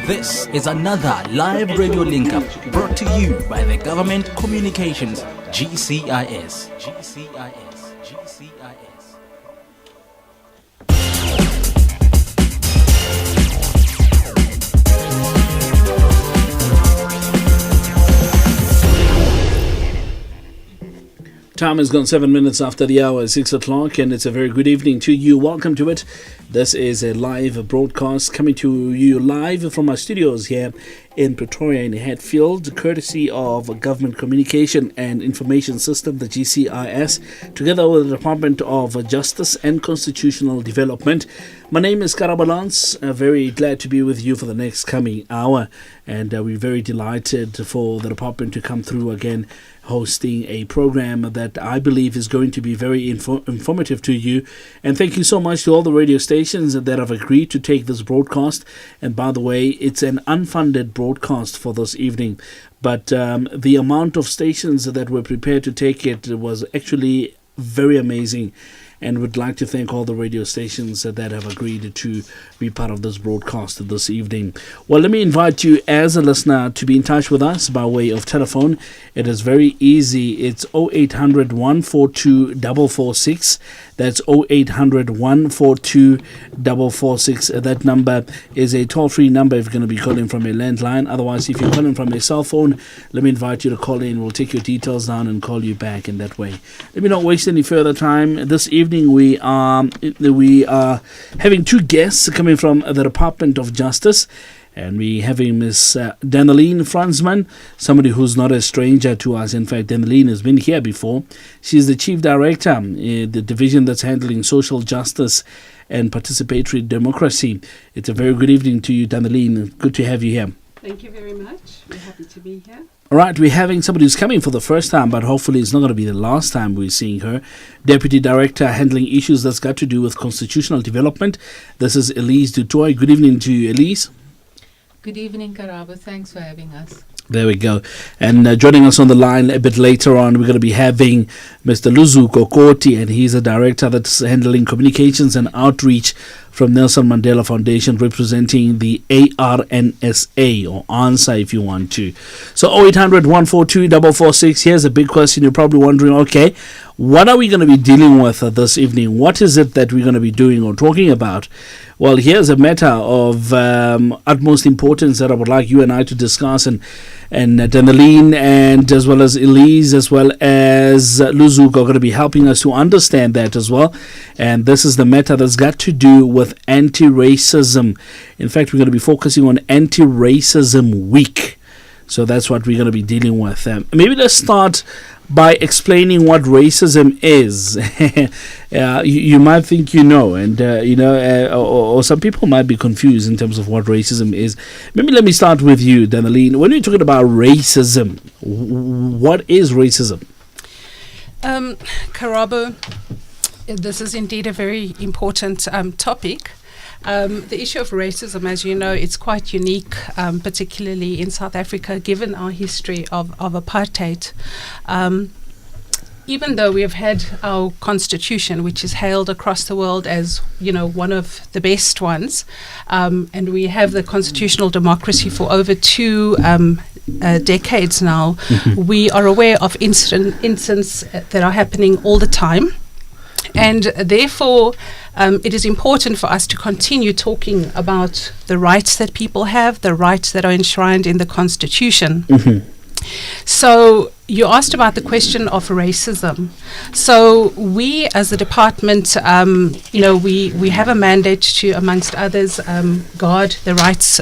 This is another live radio link-up brought to you by the Government Communications GCIS. Time has gone 7 minutes after the hour, 6 o'clock, and it's a very good evening to you. Welcome to it. This is a live broadcast coming to you live from our studios here in Pretoria in Hatfield, courtesy of Government Communication and Information System, the GCIS, together with the Department of Justice and Constitutional Development. My name is Karabo Lance. Very glad to be with you for the next coming hour, and we're very delighted for the department to come through again, hosting a program that I believe is going to be very informative to you. And thank you so much to all the radio stations that have agreed to take this broadcast. And by the way, it's an unfunded broadcast for this evening, but the amount of stations that were prepared to take it was actually very amazing. And would like to thank all the radio stations that have agreed to be part of this broadcast this evening. Well, let me invite you as a listener to be in touch with us by way of telephone. It is very easy. It's 0800 142 446. That's 0800 142 446. That number is a toll-free number if you're going to be calling from a landline. Otherwise, if you're calling from a cell phone, let me invite you to call in. We'll take your details down and call you back in that way. Let me not waste any further time. This evening, we are having two guests coming from the Department of Justice, and we having Miss Daneline Fransman, somebody who's not a stranger to us. In fact, Daneline has been here before. She's the Chief Director in the division that's handling social justice and participatory democracy. It's a very good evening to you, Daneline. Good to have you here. Thank you very much. We're happy to be here. All right, we're having somebody who's coming for the first time, but hopefully it's not going to be the last time we're seeing her. Deputy Director handling issues that's got to do with constitutional development. This is Elise du Toit. Good evening to you, Elise. Good evening, Karabo. Thanks for having us. There we go. And joining us on the line a bit later on, we're going to be having Mr. Luzu Kokoti, and he's a director that's handling communications and outreach from Nelson Mandela Foundation, representing the ARNSA, or ANSA if you want to. So 0800 142 446. Here's a big question. You're probably wondering, okay, what are we going to be dealing with this evening? What is it that we're going to be doing or talking about? Well, here's a matter of utmost importance that I would like you and I to discuss, and Daneline and as well as Elise as well as Luzu are going to be helping us to understand that as well. And this is the matter that's got to do with anti-racism. In fact, we're going to be focusing on Anti-Racism Week. So that's what we're going to be dealing with. Maybe let's start by explaining what racism is. You might think you know, and or some people might be confused in terms of what racism is. Maybe let me start with you, Daneline. When you're talking about racism, what is racism? Karabo, this is indeed a very important topic. The issue of racism, as you know, it's quite unique, particularly in South Africa, given our history of apartheid. Even though we have had our constitution, which is hailed across the world as, one of the best ones, and we have the constitutional democracy for over two decades now, we are aware of incidents that are happening all the time. And therefore, it is important for us to continue talking about the rights that people have, the rights that are enshrined in the Constitution. So you asked about the question of racism. So we, as a department, we have a mandate to, amongst others, guard the rights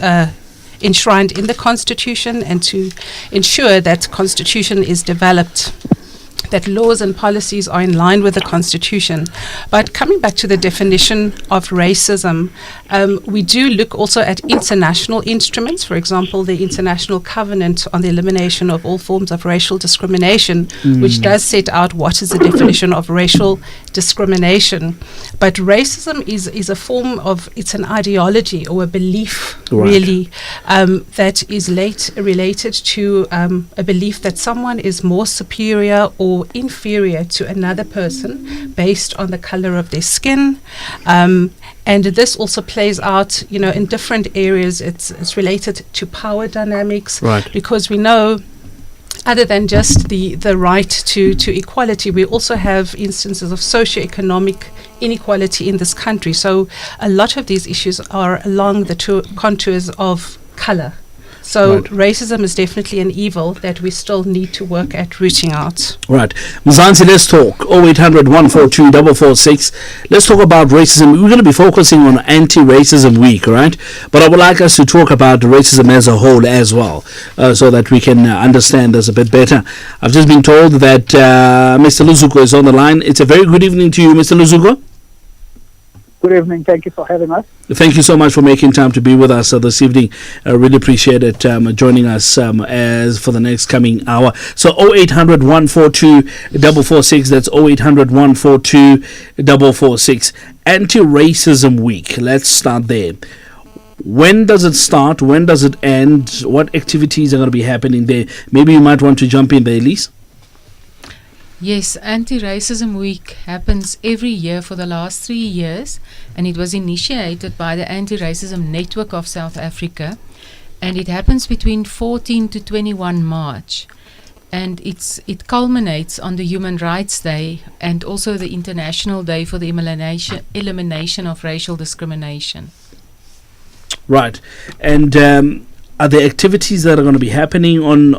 enshrined in the Constitution and to ensure that Constitution is developed, that laws and policies are in line with the Constitution. But coming back to the definition of racism, we do look also at international instruments, for example, the International Covenant on the Elimination of All Forms of Racial Discrimination, which does set out what is the definition of racial discrimination. But racism is a form of, it's an ideology or a belief really, that is related to a belief that someone is more superior or inferior to another person based on the color of their skin. And this also plays out, in different areas. It's related to power dynamics, Right. because we know, other than just the right to equality, we also have instances of socioeconomic inequality in this country. So a lot of these issues are along the contours of color. So Right. racism is definitely an evil that we still need to work at rooting out. Right. Mzansi, let's talk. 0800 142 446. Let's talk about racism. We're going to be focusing on Anti-Racism Week, right? But I would like us to talk about racism as a whole as well, so that we can understand this a bit better. I've just been told that Mr. Luzuko is on the line. It's a very good evening to you, Mr. Luzuko. Good evening. Thank you for having us. Thank you so much for making time to be with us this evening. I really appreciate it, joining us as for the next coming hour. So 0800 142 446. That's 0800 142 446. Anti-Racism Week. Let's start there. When does it start? When does it end? What activities are going to be happening there? Maybe you might want to jump in there, Elise. Yes, Anti-Racism Week happens every year for the last 3 years, and it was initiated by the Anti-Racism Network of South Africa, and it happens between 14 to 21 March. And it culminates on the Human Rights Day and also the International Day for the Elimination of Racial Discrimination. Right. And are there activities that are going to be happening on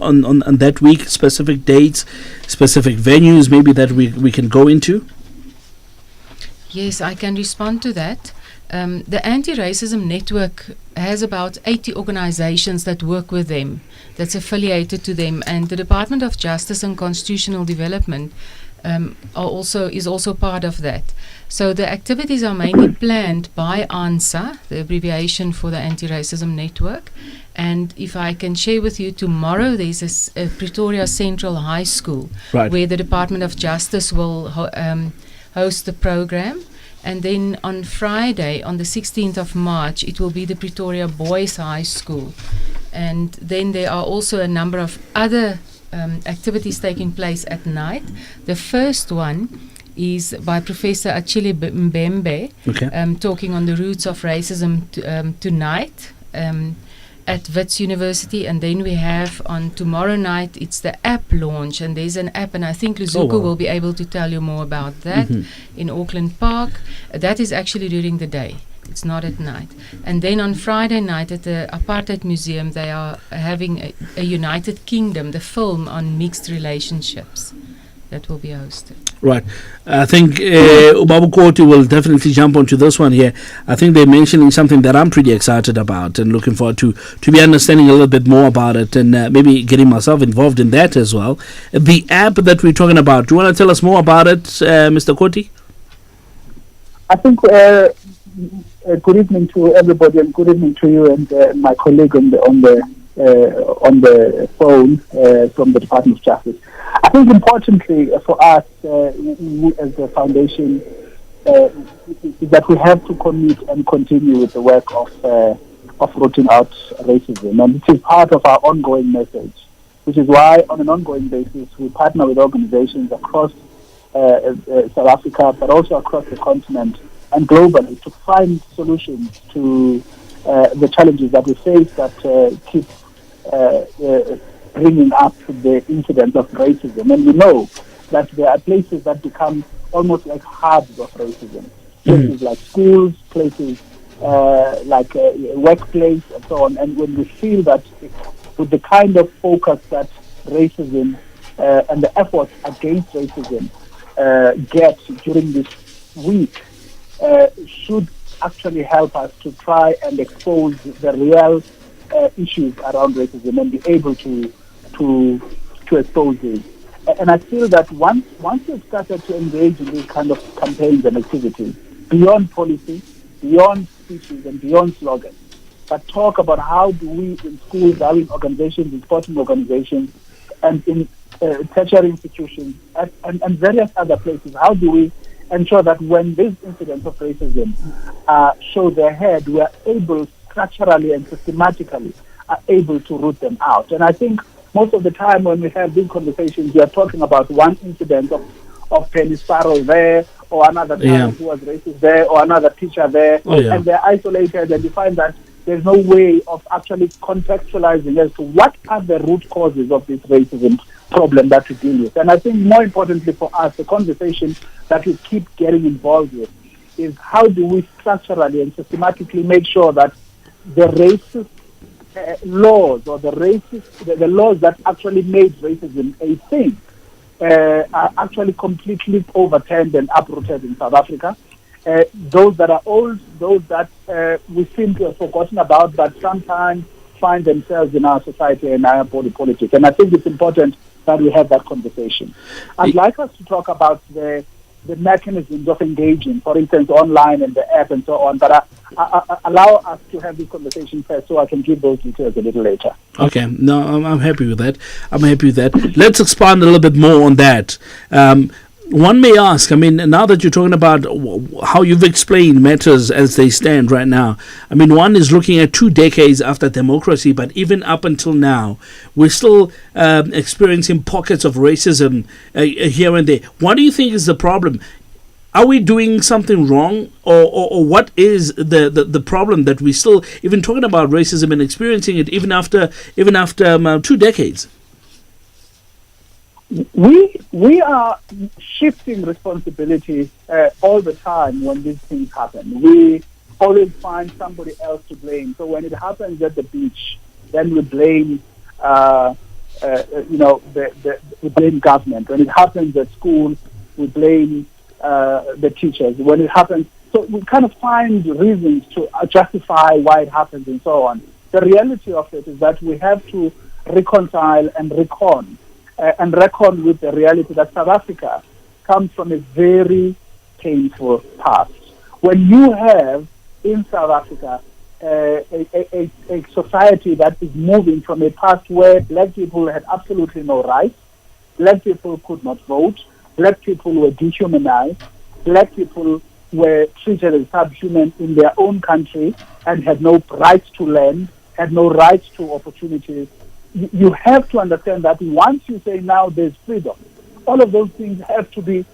that week, specific dates, specific venues maybe that we can go into? Yes, I can respond to that. The Anti-Racism Network has about 80 organizations that work with them, that's affiliated to them, and the Department of Justice and Constitutional Development is also part of that. So the activities are mainly planned by ANSA, the abbreviation for the Anti-Racism Network. And if I can share with you, tomorrow there's a Pretoria Central High School, Right. where the Department of Justice will host the program. And then on Friday, on the 16th of March, it will be the Pretoria Boys High School. And then there are also a number of other activities taking place at night. The first one is by Professor Achille Mbembe, Okay. talking on the roots of racism tonight at Wits University. And then we have on tomorrow night, it's the app launch, and there's an app, and I think Luzuko wow. will be able to tell you more about that, in Auckland Park. That is actually during the day. It's not at night. And then on Friday night at the Apartheid Museum, they are having a United Kingdom, the film on mixed relationships, that will be hosted. Right. I think Ubabu Koti will definitely jump onto this one here. I think they're mentioning something that I'm pretty excited about and looking forward to be understanding a little bit more about it, and maybe getting myself involved in that as well. The app that we're talking about, do you want to tell us more about it, Mr. Koti? I think good evening to everybody, and good evening to you and my colleague on the phone from the Department of Justice. I think importantly for us we as the foundation is that we have to commit and continue with the work of rooting out racism, and it is part of our ongoing message, which is why on an ongoing basis we partner with organizations across South Africa, but also across the continent and globally, to find solutions to the challenges that we face that keep bringing up the incidence of racism. And we know that there are places that become almost like hubs of racism. Places like schools, places like workplace, and so on. And when we feel that with the kind of focus that racism and the efforts against racism get during this week, should actually help us to try and expose the real issues around racism and be able to expose these. And I feel that once we've started to engage in these kind of campaigns and activities, beyond policy, beyond speeches and beyond slogans, but talk about how do we in schools, how in organizations, in sporting organizations, and in tertiary institutions, and various other places, how do we ensure that when these incidents of racism show their head, we are able structurally and systematically are able to root them out. And I think most of the time when we have these conversations, we are talking about one incident of Penny Sparrow there, or another parent who was racist there, or another teacher there, and they're isolated, and you find that there's no way of actually contextualizing as to what are the root causes of this racism problem that we deal with. And I think more importantly for us, the conversation that we keep getting involved with is how do we structurally and systematically make sure that the racist laws or the laws that actually made racism a thing are actually completely overturned and uprooted in South Africa. Those that are old, those that we seem to have forgotten about, but sometimes find themselves in our society and our body politic. And I think it's important that we have that conversation. I'd like us to talk about the mechanisms of engaging, for instance, online and the app and so on, but allow us to have this conversation first so I can give those details a little later. Okay, no, I'm happy with that. Let's expand a little bit more on that. One may ask, I mean, now that you're talking about how you've explained matters as they stand right now, I mean, one is looking at 2 decades after democracy, but even up until now, we're still experiencing pockets of racism here and there. What do you think is the problem? Are we doing something wrong, or what is the problem that we still even talking about racism and experiencing it even after 2 decades? We are shifting responsibility all the time when these things happen. We always find somebody else to blame. So when it happens at the beach, then we blame, we blame government. When it happens at school, we blame the teachers. When it happens, so we kind of find reasons to justify why it happens and so on. The reality of it is that we have to reconcile and reckon with the reality that South Africa comes from a very painful past. When you have in South Africa a society that is moving from a past where black people had absolutely no rights, black people could not vote, black people were dehumanized, black people were treated as subhuman in their own country and had no rights to land, had no rights to opportunities. You have to understand that once you say now there's freedom, all of those things have to be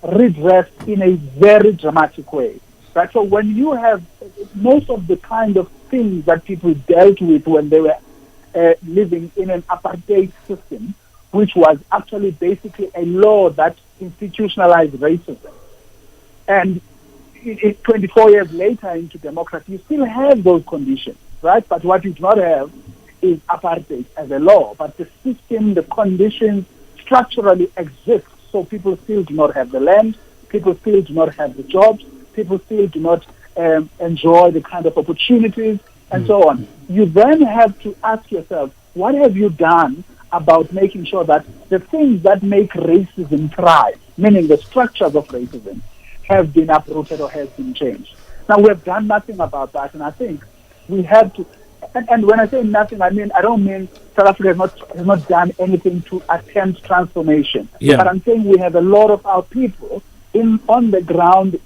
redressed in a very dramatic way. Right? So when you have most of the kind of things that people dealt with when they were living in an apartheid system, which was actually basically a law that institutionalized racism, and 24 years later into democracy, you still have those conditions, right? But what you do not have is apartheid as a law, but the system, the conditions structurally exist. So people still do not have the land, people still do not have the jobs, people still do not enjoy the kind of opportunities and so on. You then have to ask yourself, what have you done about making sure that the things that make racism thrive, meaning the structures of racism, have been uprooted or has been changed? Now, we have done nothing about that, and I think we have to. And when I say nothing, I don't mean South Africa has not done anything to attempt transformation. Yeah. But I'm saying we have a lot of our people on the ground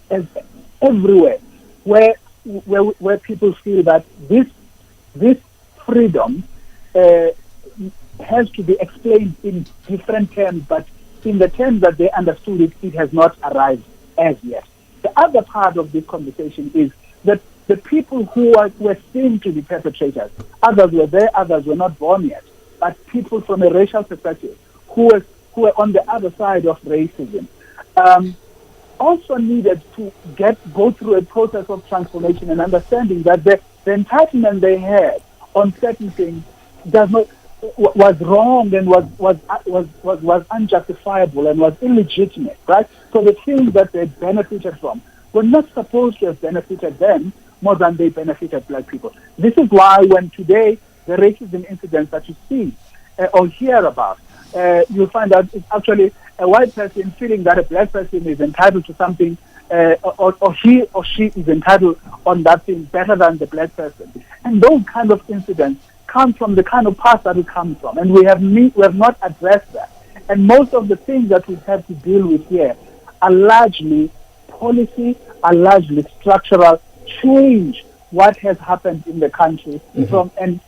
everywhere, where people feel that this freedom has to be explained in different terms, but in the terms that they understood it, it has not arrived as yet. The other part of this conversation is that the people who were seen to be perpetrators, others were there, others were not born yet, but people from a racial perspective who were on the other side of racism, also needed to go through a process of transformation and understanding that the entitlement they had on certain things was wrong and was unjustifiable and was illegitimate, right? So the things that they benefited from were not supposed to have benefited them more than they benefited black people. This is why when today the racism incidents that you see or hear about, you'll find out it's actually a white person feeling that a black person is entitled to something or he or she is entitled on that thing better than the black person. And those kind of incidents come from the kind of past that it comes from. And we have not addressed that. And most of the things that we have to deal with here are largely policy, are largely structural change what has happened in the country from an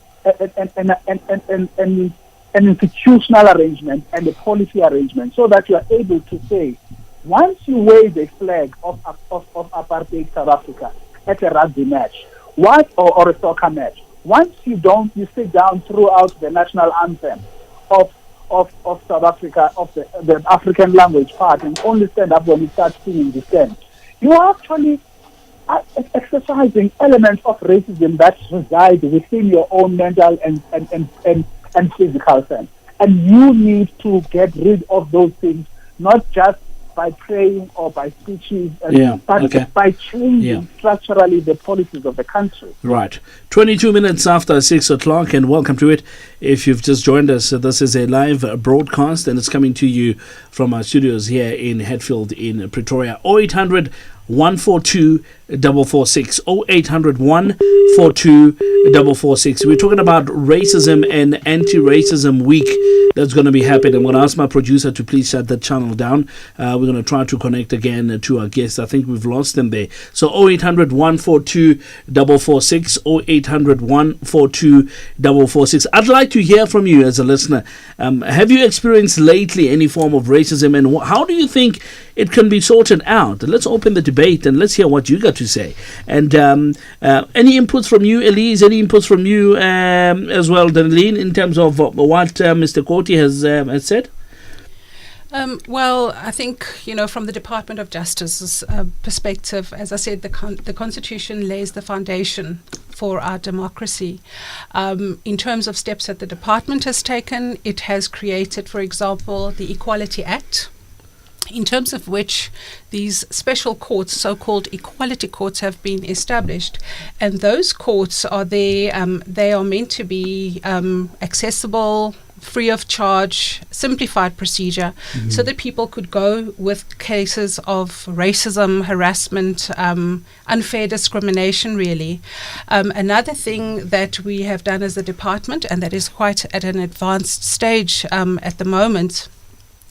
institutional arrangement and a policy arrangement, so that you are able to say, once you wave a flag of apartheid South Africa at a rugby match, or a soccer match, once you sit down throughout the national anthem of South Africa, of the African language part, and only stand up when you start singing the same, you are actually exercising elements of racism that reside within your own mental and physical sense. And you need to get rid of those things, not just by praying or by speeches, but by changing structurally the policies of the country. Right. 22 minutes after 6 o'clock, and welcome to it. If you've just joined us, this is a live broadcast, and it's coming to you from our studios here in Hatfield in Pretoria. 0800 142 446 0800 142 446. We're talking about racism and anti-racism week that's going to be happening. I'm going to ask my producer to please shut that channel down. We're going to try to connect again to our guests. I think we've lost them there. So 0800 142 446 0800 142 446. I'd like to hear from you as a listener. Have you experienced lately any form of racism, and how do you think it can be sorted out? Let's open the debate and let's hear what you got to say. And any inputs from you, Elise? Any inputs from you as well, Danelene, in terms of what Mr. Koti has said? Well, I think, from the Department of Justice's perspective, as I said, the Constitution lays the foundation for our democracy. In terms of steps that the department has taken, it has created, for example, the Equality Act, in terms of which these special courts, so-called equality courts, have been established. And those courts are there, they are meant to be accessible, free of charge, simplified procedure, so that people could go with cases of racism, harassment, unfair discrimination, really. Another thing that we have done as a department, and that is quite at an advanced stage at the moment,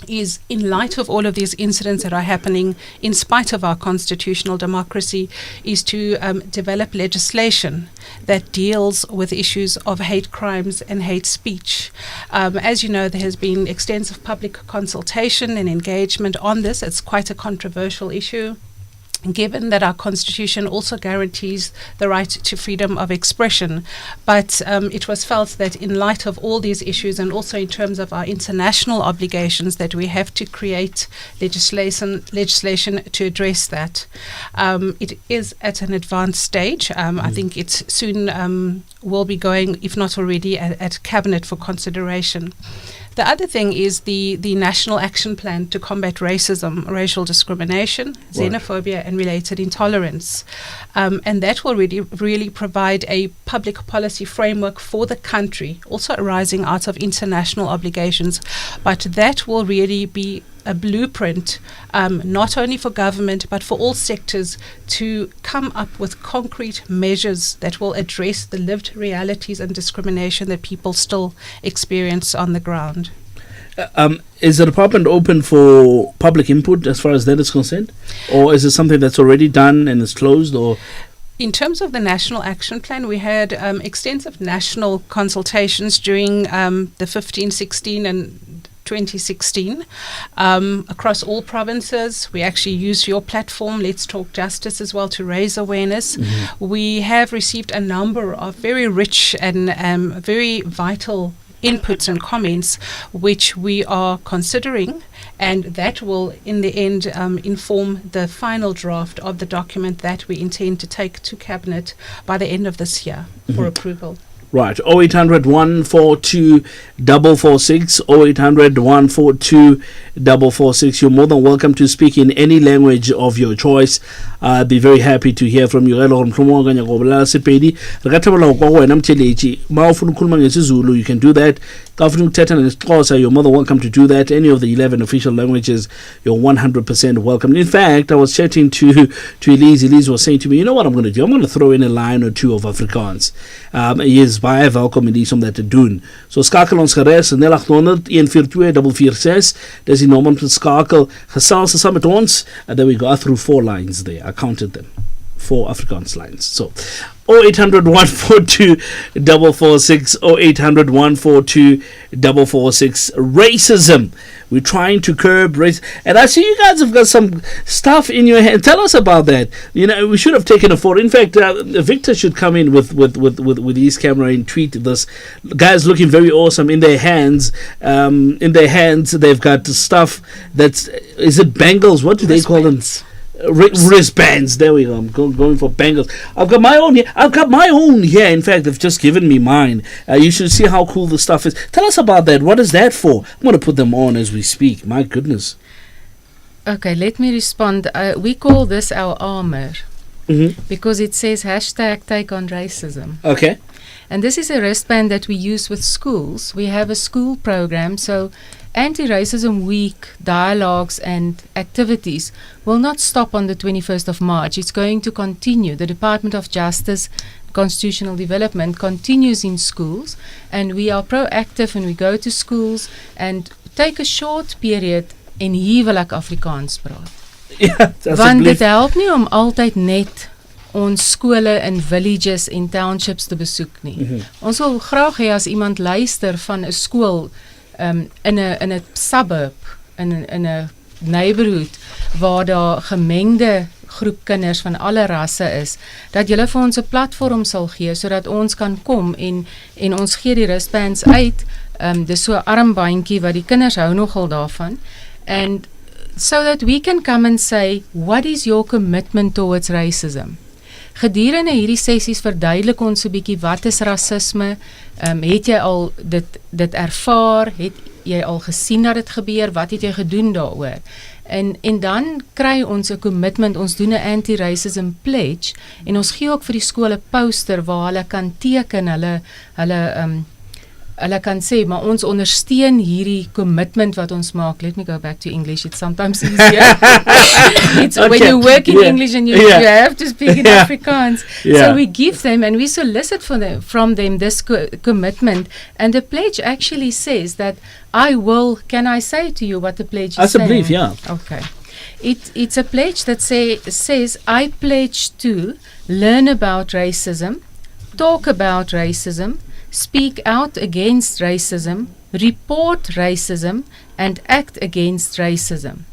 is, in light of all of these incidents that are happening in spite of our constitutional democracy, is to develop legislation that deals with issues of hate crimes and hate speech. As you know, there has been extensive public consultation and engagement on this. It's quite a controversial issue, given that our Constitution also guarantees the right to freedom of expression. But it was felt that in light of all these issues, and also in terms of our international obligations, that we have to create legislation to address that. It is at an advanced stage. I think it soon will be going, if not already, at Cabinet for consideration. The other thing is the National Action Plan to combat racism, racial discrimination, xenophobia, and related intolerance. And that will really provide a public policy framework for the country, also arising out of international obligations. But that will really be a blueprint, not only for government, but for all sectors, to come up with concrete measures that will address the lived realities and discrimination that people still experience on the ground. Is the department open for public input as far as that is concerned? Or is it something that's already done and is closed? Or in terms of the National Action Plan, we had extensive national consultations during the 15, 16 and 2016 across all provinces. We actually used your platform, Let's Talk Justice, as well, to raise awareness. We have received a number of very rich and very vital inputs and comments, which we are considering, and that will in the end inform the final draft of the document that we intend to take to Cabinet by the end of this year for approval. Right, 0800 142 446, 0800 142 446. You're more than welcome to speak in any language of your choice. I'd be very happy to hear from you. You can do that. You're more than welcome to do that. Any of the 11 official languages, you're 100% welcome. In fact, I was chatting to Elise. Elise was saying to me, you know what I'm going to do? I'm going to throw in a line or two of Afrikaans. Yes, baie welkom in die om dat te doen. So skakel ons gerus 0800 142 446. Dis die nommer om te skakel. Gesels saam met ons. And then we got through 4 lines there. I counted them. for Afrikaans lines. So 0800 142 446, 0800 142 446. Racism. We're trying to curb race. And I see you guys have got some stuff in your hand. Tell us about that. You know, we should have taken a photo. In fact, Victor should come in with his camera and tweet this. Guys looking very awesome in their hands. They've got stuff that's, is it bangles? What do they call them? Wristbands. There we go. I'm going for bangles. I've got my own here. In fact, they've just given me mine. You should see how cool the stuff is. Tell us about that. What is that for? I'm going to put them on as we speak. My goodness. Okay, let me respond. We call this our armor because it says #take on racism. Okay. And this is a wristband that we use with schools. We have a school program, so Anti-Racism Week dialogues and activities will not stop on the 21st of March. It's going to continue. The Department of Justice Constitutional Development continues in schools, and we are proactive and we go to schools and take a short period en huwelik Afrikaans praat. Ja, Want dit help nie om altyd net ons skole in villages en townships te besoek nie. Ons wil graag hê as iemand luister van 'n skool in 'n suburb, in 'n neighborhood waar daar gemengde groep kinders van alle rasse is, dat julle vir ons 'n platform sal gee sodat ons kan kom en ons gee die wristbands uit. Dis so 'n armbandjie wat die kinders hou nogal daarvan, and so that we can come and say, what is your commitment towards racism? Gedurende hierdie sessies verduidelik ons 'n bietjie wat is rasisme. Het jy al dit ervaar? Het jy al gesien dat dit gebeur? Wat het jy gedoen daaroor? En dan kry ons 'n commitment. Ons doen 'n anti-racism pledge en ons gee ook vir die skole 'n poster waar hulle kan teken, hulle kan sê, maar ons ondersteun hierdie commitment wat ons maak. Let me go back to English. It's sometimes easier. It's okay. When you work in English and you have to speak in Afrikaans. So we give them and we solicit from them this commitment. And the pledge actually says that can I say to you what the pledge is saying? I believe, yeah. Okay. It's a pledge that says, I pledge to learn about racism, talk about racism, speak out against racism, report racism, and act against racism.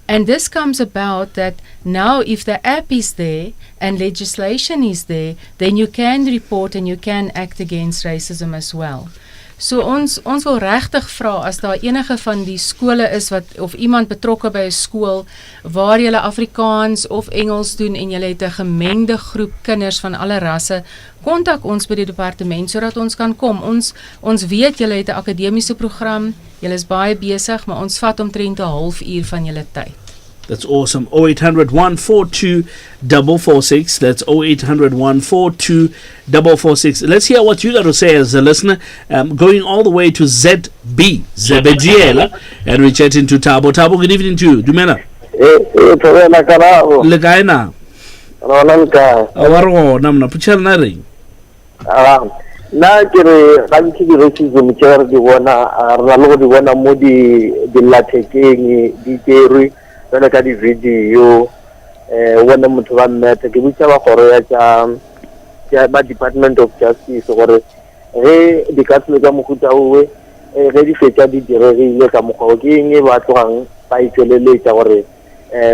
And this comes about that now if the app is there and legislation is there, then you can report and you can act against racism as well. So ons wil regtig vra as daar enige van die skole is of iemand betrokke by 'n skool waar jy Afrikaans of Engels doen en jy het 'n gemengde groep kinders van alle rasse, kontak ons by die departement sodat ons kan kom. Ons weet julle het 'n akademiese program, julle is baie besig, maar ons vat omtrent 'n halfuur van julle tyd. That's awesome. 0800 142 446. That's 0800 142 446. Let's hear what you got to say as a listener. Going all the way to ZB, Zebediela, and we're chatting to Tabo. Tabo, good evening to you. Dumela. Legaina. Awaro, namna puchal na ring. Na kere kanti di racism kere di wana ralo di wana modi di lateking di teori wala ka di video wana motho ba meta ke butsa ba gore ya ba Department of Justice gore di ka tswe ka mohuta owe di fetsa di direrile ka mogao ke eng ba tlogang ba itsweleletsa gore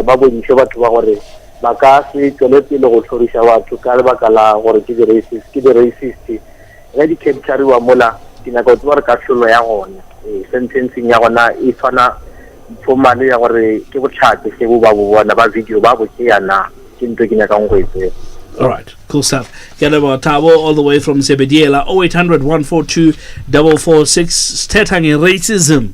ba bodise batho ba gore ba ka se tsweletse le go tlhorisa batho ka lebaka la gore ke di racist di capture mola dinako tsa re ka hlolo ya gona sentencing ya gona e tshwana formal ya gore ke botlhatse se bo ba bona ba video ba bo yana ke ntwe ke nyaka go etse. All right, cool stuff. Get about Tabo all the way from Zebediela. 0800 142 446. Tetangi racism.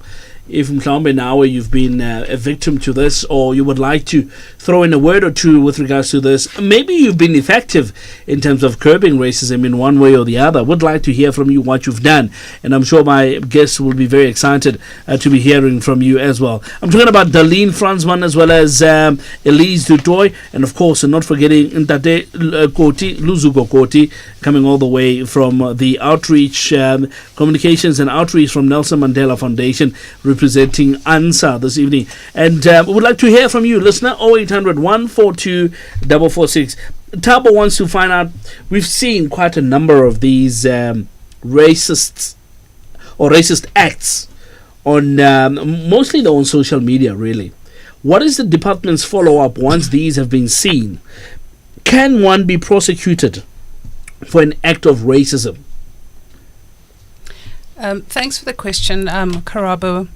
If mhlawumbe now you've been a victim to this, or you would like to throw in a word or two with regards to this, maybe you've been effective in terms of curbing racism in one way or the other. Would like to hear from you what you've done, and I'm sure my guests will be very excited to be hearing from you as well. I'm talking about Darlene Fransman as well as Elise Dutoy, and of course not forgetting Ntate Koti, Luzuko Koti, coming all the way from the outreach communications and outreach from Nelson Mandela Foundation, representing ANSA this evening. And we would like to hear from you, listener. 0800 142 446. Tabo wants to find out. We've seen quite a number of these racists or racist acts on mostly though on social media. Really, what is the department's follow-up once these have been seen? Can one be prosecuted for an act of racism? Thanks for the question, Karabo.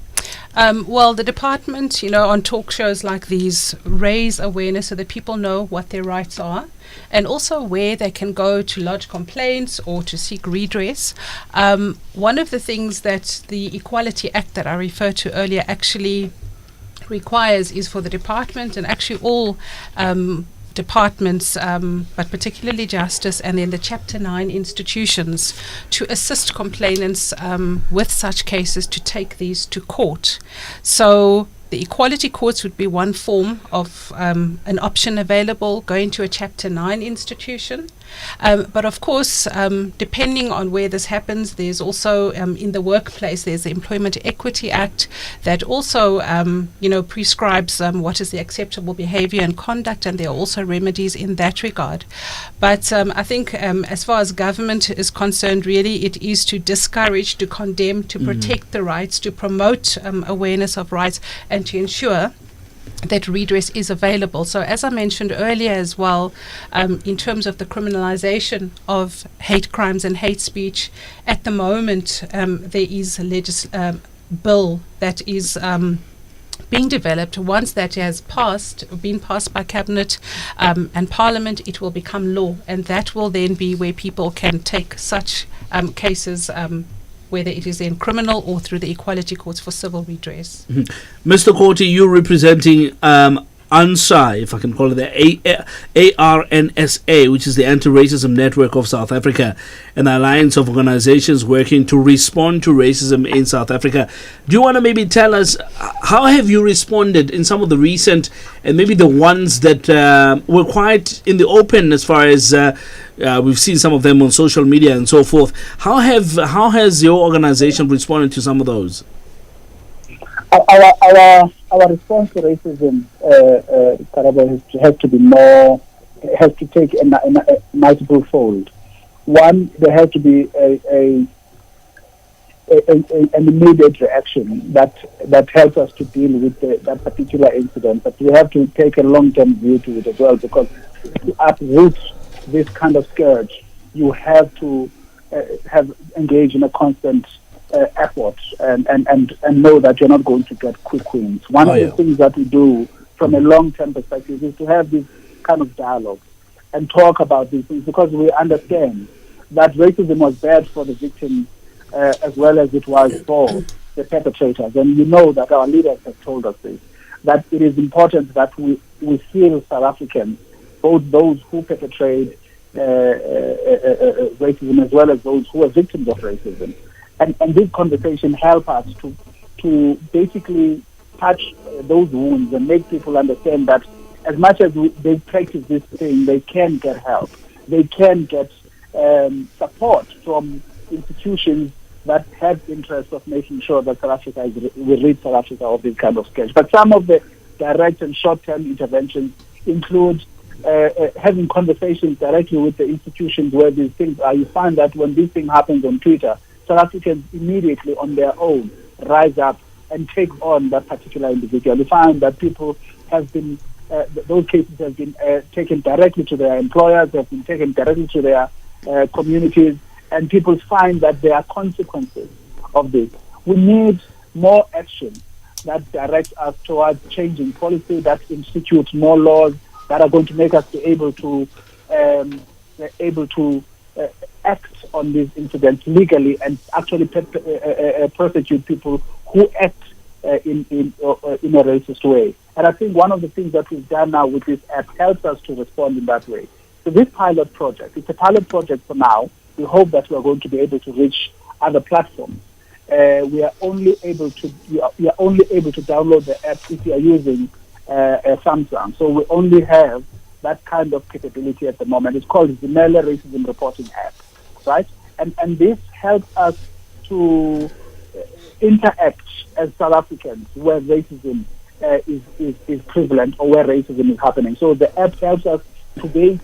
Well, the department, on talk shows like these, raise awareness so that people know what their rights are and also where they can go to lodge complaints or to seek redress. One of the things that the Equality Act that I referred to earlier actually requires is for the department and actually all departments, but particularly justice and then the Chapter 9 institutions to assist complainants with such cases to take these to court. So the equality courts would be one form of an option available, going to a Chapter 9 institution. But of course, depending on where this happens, there's also in the workplace, there's the Employment Equity Act that also, prescribes what is the acceptable behavior and conduct, and there are also remedies in that regard. But I think as far as government is concerned, really, it is to discourage, to condemn, to protect the rights, to promote awareness of rights, and to ensure that redress is available. So as I mentioned earlier as well, in terms of the criminalization of hate crimes and hate speech, at the moment there is a bill that is being developed. Once that has been passed by Cabinet and Parliament, it will become law, and that will then be where people can take such cases whether it is in criminal or through the equality courts for civil redress. Mr. Korti, you're representing ANSA, if I can call it the ARNSA, which is the Anti-Racism Network of South Africa, an alliance of organizations working to respond to racism in South Africa. Do you want to maybe tell us how have you responded in some of the recent and maybe the ones that were quite in the open as far as we've seen some of them on social media and so forth? How has your organization responded to some of those? Our response to racism, Karabo, has to be more, has to take a multiple fold. One, there has to be an immediate reaction that helps us to deal with that particular incident. But we have to take a long-term view to it as well, because to uproot this kind of scourge, you have to engage in a constant effort and know that you're not going to get quick wins. One of the things that we do from a long-term perspective is to have this kind of dialogue and talk about these things, because we understand that racism was bad for the victims as well as it was for the perpetrators. And you know that our leaders have told us this, that it is important that we feel South Africans, both those who perpetrate racism as well as those who are victims of racism. And this conversation help us to basically touch those wounds and make people understand that as much as they practice this thing, they can get help. They can get support from institutions that have interest of making sure that South Africa will rid South Africa of this kind of scourge. But some of the direct and short-term interventions include having conversations directly with the institutions where these things are. You find that when this thing happens on Twitter, South Africans immediately on their own rise up and take on that particular individual. You find that people have been, those cases have been taken directly to their employers, have been taken directly to their communities, and people find that there are consequences of this. We need more action that directs us towards changing policy, that institutes more laws that are going to make us be able to act on these incidents legally and actually prosecute people who act in a racist way. And I think one of the things that we've done now with this app helps us to respond in that way. So this pilot project, it's a pilot project for now. We hope that we are going to be able to reach other platforms. We are only able to download the app if you are using a Samsung. So we only have that kind of capability at the moment. It's called the Zimele Racism Reporting App, right? And this helps us to interact as South Africans where racism is prevalent or where racism is happening. So the app helps us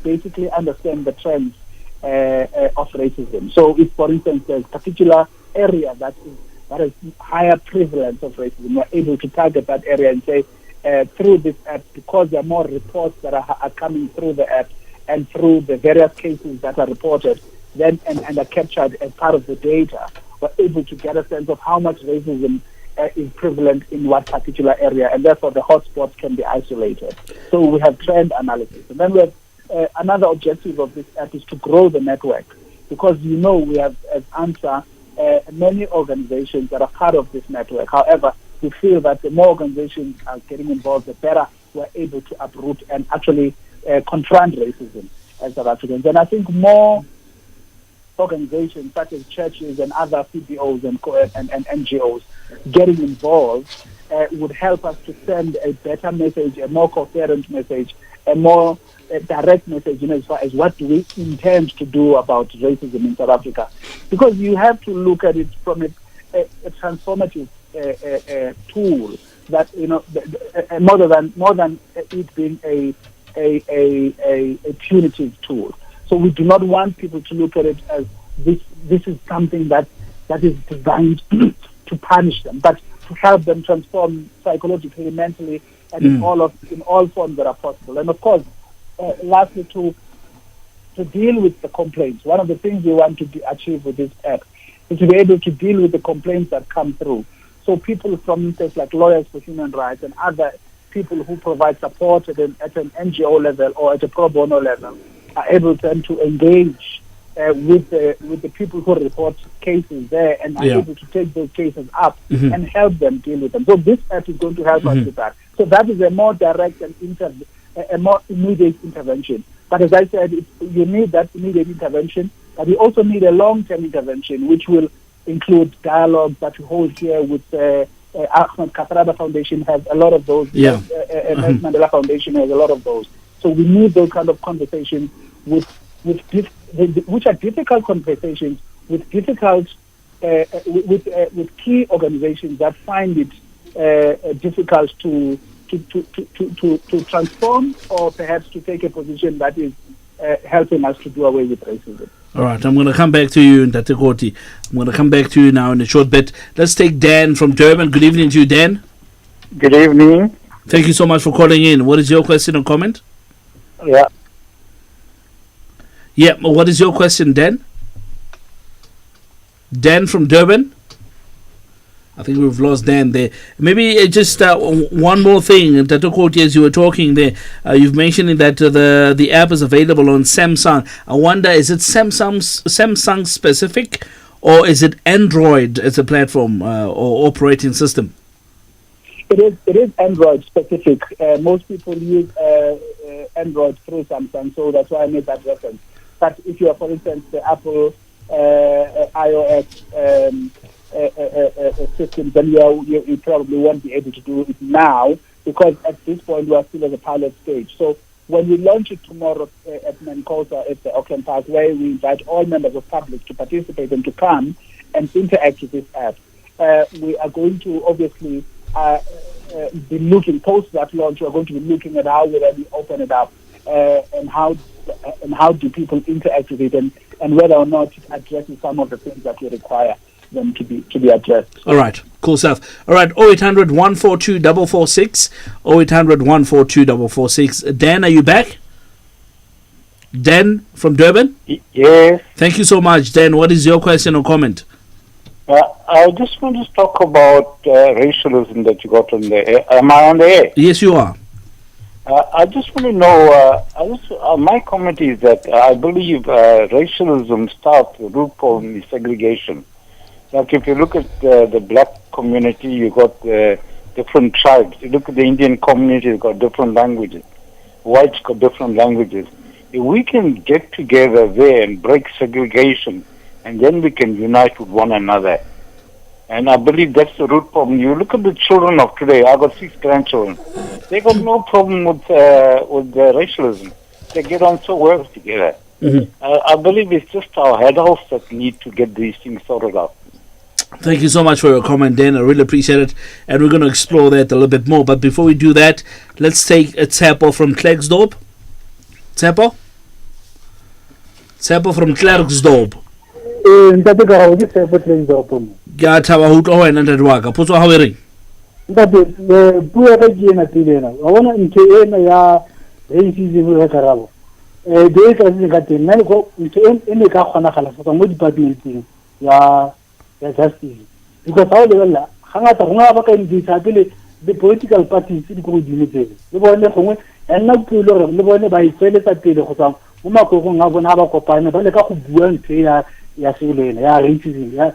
basically understand the trends of racism. So if, for instance, there's a particular area that has higher prevalence of racism, we're able to target that area and say, through this app, because there are more reports that are coming through the app and through the various cases that are reported then and are captured as part of the data, we're able to get a sense of how much racism is prevalent in what particular area, and therefore the hotspots can be isolated. So we have trend analysis. And then we have another objective of this app is to grow the network, because we have as ANSA many organizations that are part of this network. However, we feel that the more organizations are getting involved, the better we're able to uproot and actually confront racism as South Africans. And I think more organizations such as churches and other CBOs and NGOs getting involved would help us to send a better message, a more coherent message, a more direct message as far as what do we intend to do about racism in South Africa. Because you have to look at it from a transformative tool that more than it being a punitive tool. So we do not want people to look at it as this is something that is designed to punish them, but to help them transform psychologically, mentally, and in all forms that are possible. And of course, lastly, to deal with the complaints. One of the things we want to achieve with this app is to be able to deal with the complaints that come through. So people, from instance, like Lawyers for Human Rights and other people who provide support at an NGO level or at a pro bono level, are able then to engage with the people who report cases there and are able to take those cases up and help them deal with them. So this app is going to help us with that. So that is a more direct and a more immediate intervention. But as I said, you need that immediate intervention, but you also need a long-term intervention, which will include dialogue that we hold here with Ahmed Kathrada Foundation has a lot of those. Nelson Mandela Foundation has a lot of those. So we need those kind of conversations which are difficult conversations with key organizations that find it difficult to transform or perhaps to take a position that is helping us to do away with racism. All right, I'm going to come back to you, Ntate Koti. I'm going to come back to you now in a short bit. Let's take Dan from Durban. Good evening to you, Dan. Good evening. Thank you so much for calling in. What is your question or comment? Yeah, what is your question, Dan? Dan from Durban? I think we've lost Dan there. Maybe just one more thing, Tato Koti, as you were talking there, you've mentioned that the app is available on Samsung. I wonder, is it Samsung specific, or is it Android as a platform or operating system? It is Android specific. Most people use Android through Samsung, so that's why I made that reference. But if you are, for instance, the Apple iOS system, then you probably won't be able to do it now, because at this point we are still at the pilot stage. So when we launch it tomorrow at Mancosa at the Auckland Parkway, we invite all members of public to participate and to come and interact with this app. We are going to obviously be looking, post that launch, we're going to be looking at how we really open it up and how do people interact with it, and whether or not it addresses some of the things that we require them to be addressed. All right, cool stuff. All right, 0800 142 446, 0800 142 446. Dan, are you back? Dan from Durban? Yes. Thank you so much, Dan. What is your question or comment? I just want to talk about racialism that you got on the air. Am I on the air? Yes, you are. I just want to know, my comment is that I believe racialism starts, the root problem is segregation. Like if you look at the black community, you got different tribes. You look at the Indian community, you got different languages. Whites got different languages. If we can get together there and break segregation, and then we can unite with one another. And I believe that's the root problem. You look at the children of today. I got 6 grandchildren. They got no problem with racialism. They get on so well together. I believe it's just our adults that need to get these things sorted out. Thank you so much for your comment, Dan. I really appreciate it. And we're going to explore that a little bit more. But before we do that, let's take a Tsapo from Klerksdorp. Tsepo? Tsepo from Klerksdorp. Ntate Karabo ke Tshepo Klerksdorp mo. Ke a thaba ho utlwa ho wena ntate wa ka. Potso ha o e reng? Ntate puo ya ka ke ena tselena wa bona ntho ena ya racism ya Karabo de ka se ka teng nna go ntho ene ka kgonagala fa mo departmenteng ya justice because ha o lebella hangata go nga ba ka indisa pele the political parties di go godimo pele le bone gongwe nna puo le bone ba itseletsa pele go tswa mo makokong a bona ba kopane ba le ka go bua ntho ya selena ya racism ya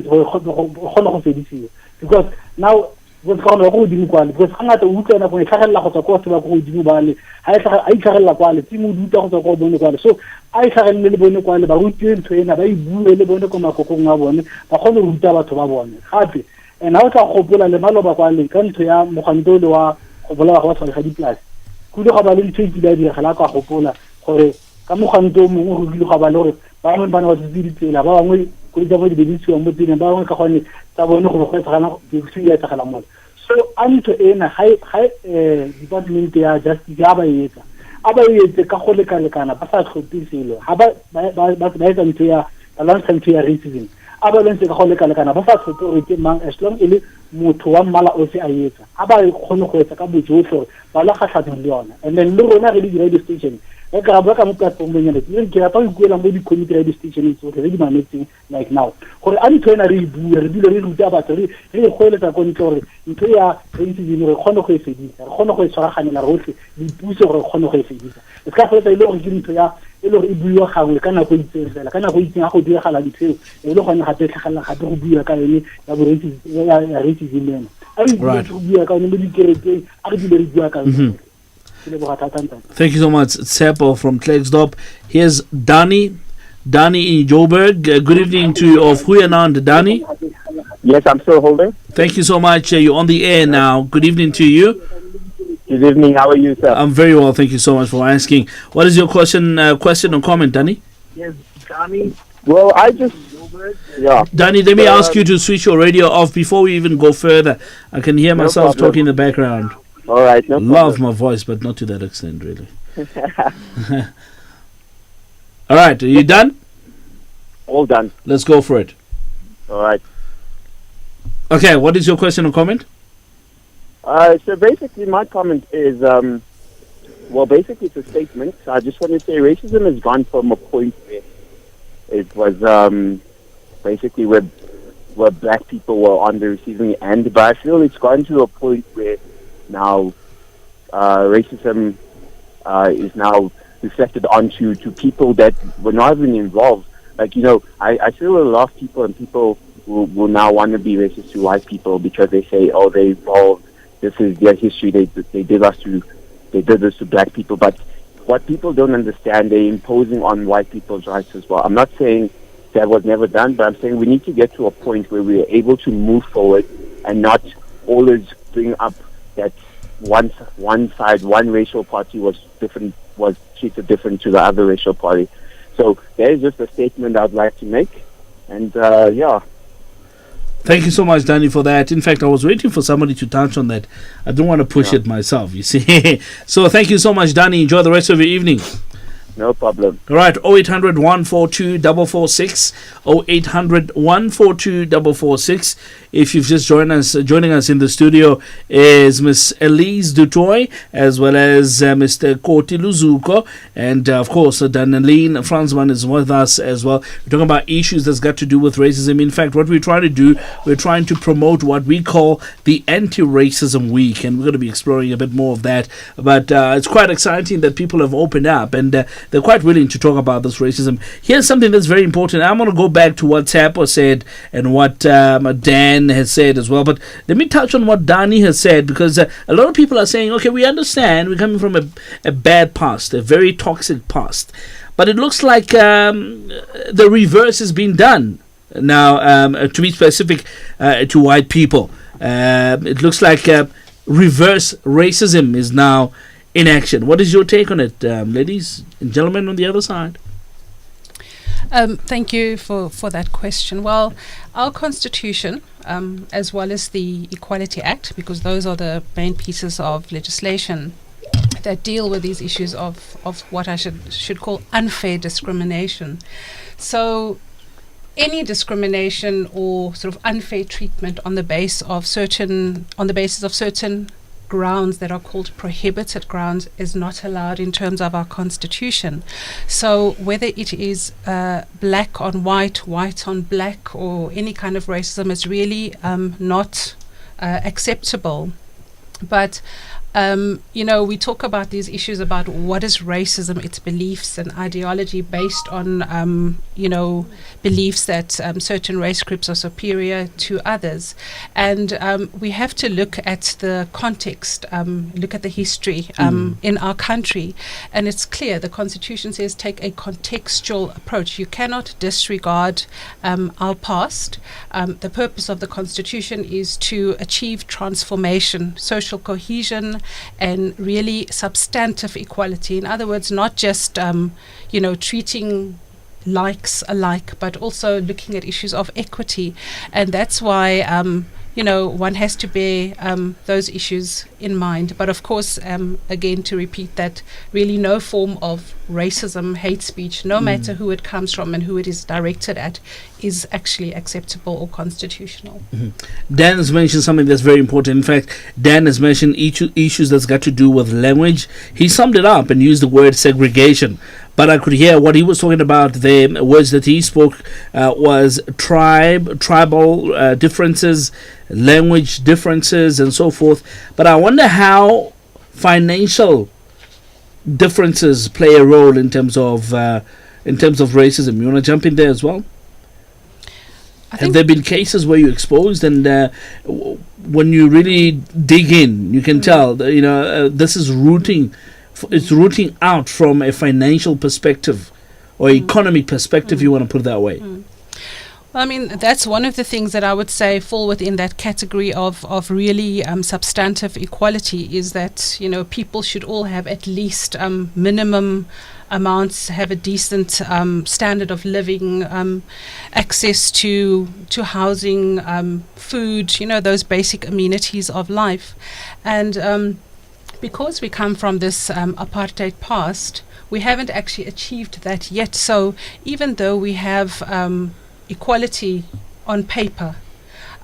go go fedisiwa because now go tsana go dimo kwa le because hangata o utlwana go tlhagella go tswa go se ba go dimo ba le ha e tlhagella kwa le timo o duta go tswa go bone kwa le so a e tlhagelle le bone kwa le ba rutile ntho ena ba e bue le bone ko makokong a bone ba kgone go ruta batho ba bone gape and ha o tla gopola le maloba kwa le ka ntho ya mogwanto le wa go bola go tshwara ga diplasi go le go ba le ntho e dira diragala ka gopola gore ka mogwanto mongwe go ile go ba le gore ba bangwe ba na ba di tsela ba bangwe go di tsamaya di beditsiwa mo tseleng ba bangwe ka gone tsa bone go tsagana di ya tsagala mo so anto ena department ya justice ya ba yetsa ka go lekalekana ba sa tlhophe selo ha ba etsa ntho ya balance ntho ya racism a ba lentse ka go lekalekana ba sa tlhophe gore ke mang as long e le motho wa mmala o se a etsa a ba kgone go etsa ka bojotlhe ba la kgatlhanong le yona and then le rona re di radio station e ka ba ka mo platformong ya le ke rata go ikuela mo di-community radio station tsotlhe re di mametseng like now gore a ntho ena re e bue re dile re ruta batho re e goeletsa ko ntle gore ntho ya racism re kgone go e fedisa re kgone go e tshwaraganela rotlhe le puso gore re kgone go e fedisa e ka fetsa ile gore ke ntho ya e le gore e buiwa gangwe ka nako itseng fela ka nako itseng ga go diragala ditheo e le gone gape tlhagala gape go bua ka yone ya racism ena a re bua ka yone mo dikerekeng a re dile re bua ka yone. Thank you so much, Tsepo from Klerksdorp. Here's Danny in Joburg. Good evening to you of Huyanand, Danny. Yes, I'm still holding. Thank you so much. You're on the air now. Good evening to you. Good evening. How are you, sir? I'm very well. Thank you so much for asking. What is your question or comment, Danny? Yes, Danny. Well, Danny, let me ask you to switch your radio off before we even go further. I can hear myself talking in the background. All right, no Love problem. my voice, but not to that extent, really. All right, are you done? All done. Let's go for it. All right. Okay, what is your question or comment? So basically, my comment is, basically it's a statement. I just want to say racism has gone from a point where it was basically where black people were on the receiving end, but I feel it's gone to a point where now racism is now reflected onto people that were not even involved. Like, I feel a lot of people will now want to be racist to white people because they say, oh, they evolved, this is their history, they did this to black people. But what people don't understand, they're imposing on white people's rights as well. I'm not saying that was never done, but I'm saying we need to get to a point where we are able to move forward and not always bring up that one side, one racial party was treated different to the other racial party. So there is just a statement I'd like to make, and Thank you so much, Danny, for that. In fact, I was waiting for somebody to touch on that. I don't want to push it myself, you see. So thank you so much, Danny. Enjoy the rest of your evening. No problem. All right, 0800 142 446, 0800 142 446. If you've just joining us in the studio is Miss Elise Dutoy, as well as Mr. Koti Luzuko, and of course, Daneline Fransman is with us as well. We're talking about issues that's got to do with racism. In fact, what we're trying to do, we're trying to promote what we call the Anti-Racism Week, and we're going to be exploring a bit more of that. But it's quite exciting that people have opened up, and they're quite willing to talk about this racism. Here's something that's very important. I'm going to go back to what Tsepo said and what Dan has said as well. But let me touch on what Danny has said, because a lot of people are saying, okay, we understand we're coming from a bad past, a very toxic past. But it looks like the reverse has been done now, to be specific to white people. It looks like reverse racism is now in action. What is your take on it, ladies and gentlemen on the other side? Thank you for that question. Well, our Constitution, as well as the Equality Act, because those are the main pieces of legislation that deal with these issues of what I should call unfair discrimination. So any discrimination or sort of unfair treatment on the basis of certain grounds that are called prohibited grounds is not allowed in terms of our constitution. So whether it is black on white, white on black, or any kind of racism is really not acceptable. But we talk about these issues about what is racism, its beliefs and ideology based on, beliefs that certain race groups are superior to others. And we have to look at the context, look at the history in our country. And it's clear the Constitution says take a contextual approach. You cannot disregard our past. The purpose of the Constitution is to achieve transformation, social cohesion, and really substantive equality. In other words, not just treating likes alike, but also looking at issues of equity. And that's why one has to bear those issues in mind. But of course, again, to repeat that really no form of racism, hate speech, no matter who it comes from and who it is directed at, is actually acceptable or constitutional. Dan has mentioned something that's very important. In fact, Dan has mentioned issues that's got to do with language. He summed it up and used the word segregation. But I could hear what he was talking about. The words that he spoke was tribal differences, language differences, and so forth. But I wonder how financial differences play a role in terms of racism. You want to jump in there as well? Have there been cases where you're exposed, and when you really dig in, you can tell this is rooting out from a financial perspective or economic perspective, you want to put it that way? Well, I mean, that's one of the things that I would say fall within that category of really substantive equality, is that, people should all have at least minimum amounts, have a decent standard of living, access to housing, food, those basic amenities of life. And because we come from this apartheid past, we haven't actually achieved that yet. So even though we have equality on paper,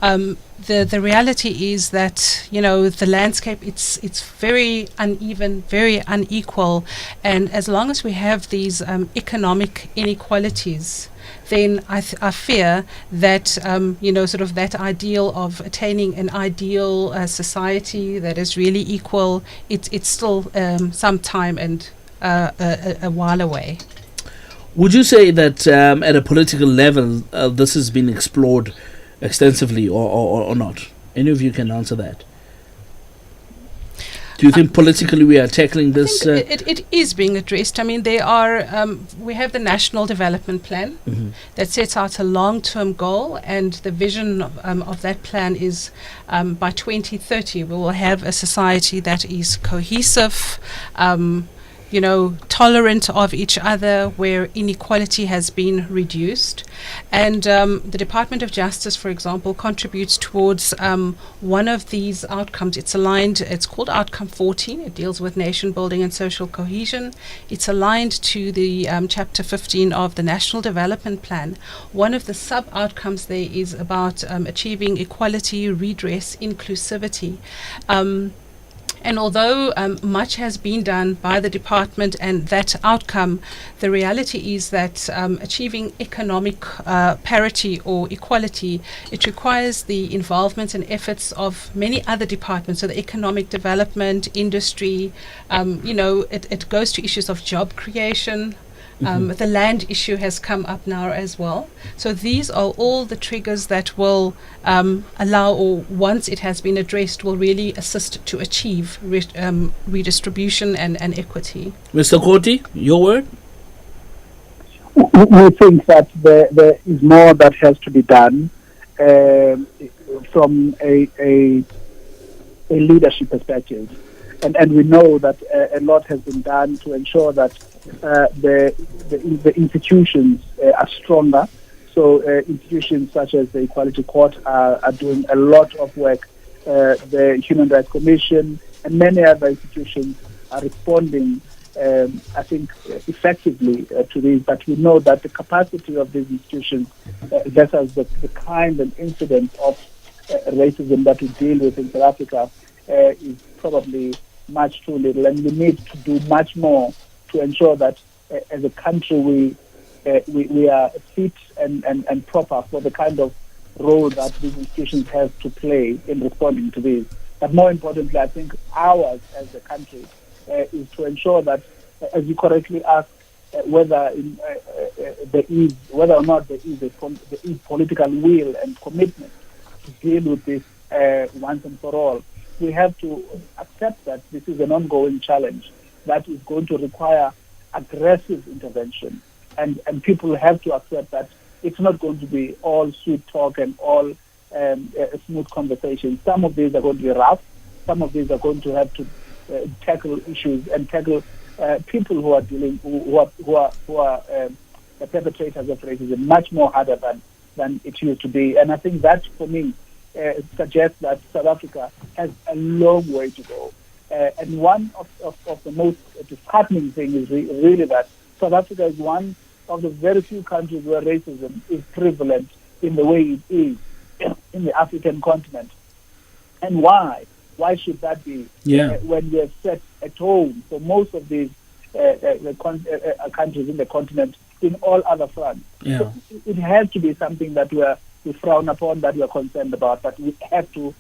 the reality is that the landscape it's very uneven, very unequal, and as long as we have these economic inequalities, then I fear that sort of that ideal of attaining an ideal society that is really equal, it's still some time and a while away. Would you say that at a political level this has been explored extensively or not? Any of you can answer that. Do you think politically we are tackling this? It is being addressed. I mean, there are we have the National Development Plan that sets out a long-term goal, and the vision of that plan is by 2030 we will have a society that is cohesive, tolerant of each other, where inequality has been reduced. And the Department of Justice, for example, contributes towards one of these outcomes. It's called Outcome 14. It deals with nation building and social cohesion. It's aligned to the Chapter 15 of the National Development Plan. One of the sub-outcomes there is about achieving equality, redress, inclusivity. And although much has been done by the department and that outcome, the reality is that achieving economic parity or equality, it requires the involvement and efforts of many other departments. So the economic development, industry, it goes to issues of job creation. The land issue has come up now as well. So these are all the triggers that will allow, or once it has been addressed, will really assist to achieve redistribution and equity. Mr. Koti, your word? We think that there is more that has to be done from a leadership perspective. And we know that a lot has been done to ensure that the institutions are stronger. So institutions such as the Equality Court are doing a lot of work. The Human Rights Commission and many other institutions are responding, I think, effectively to this. But we know that the capacity of these institutions versus the kind and incidence of racism that we deal with in South Africa is probably much too little, and we need to do much more to ensure that as a country we are fit and proper for the kind of role that these institutions have to play in responding to this. But more importantly, I think ours as a country is to ensure that, as you correctly asked, whether or not there is political will and commitment to deal with this once and for all. We have to accept that this is an ongoing challenge that is going to require aggressive intervention, and people have to accept that it's not going to be all sweet talk and all smooth conversation. Some of these are going to be rough. Some of these are going to have to tackle issues and tackle people who are the perpetrators of racism much more harder than it used to be. And I think that, for me, suggests that South Africa has a long way to go. And one of the most disheartening things is really that South Africa is one of the very few countries where racism is prevalent in the way it is in the African continent. And why? Why should that be? When we have set a tone for most of these countries in the continent in all other fronts. So it has to be something that we frown upon, that we are concerned about, but we have to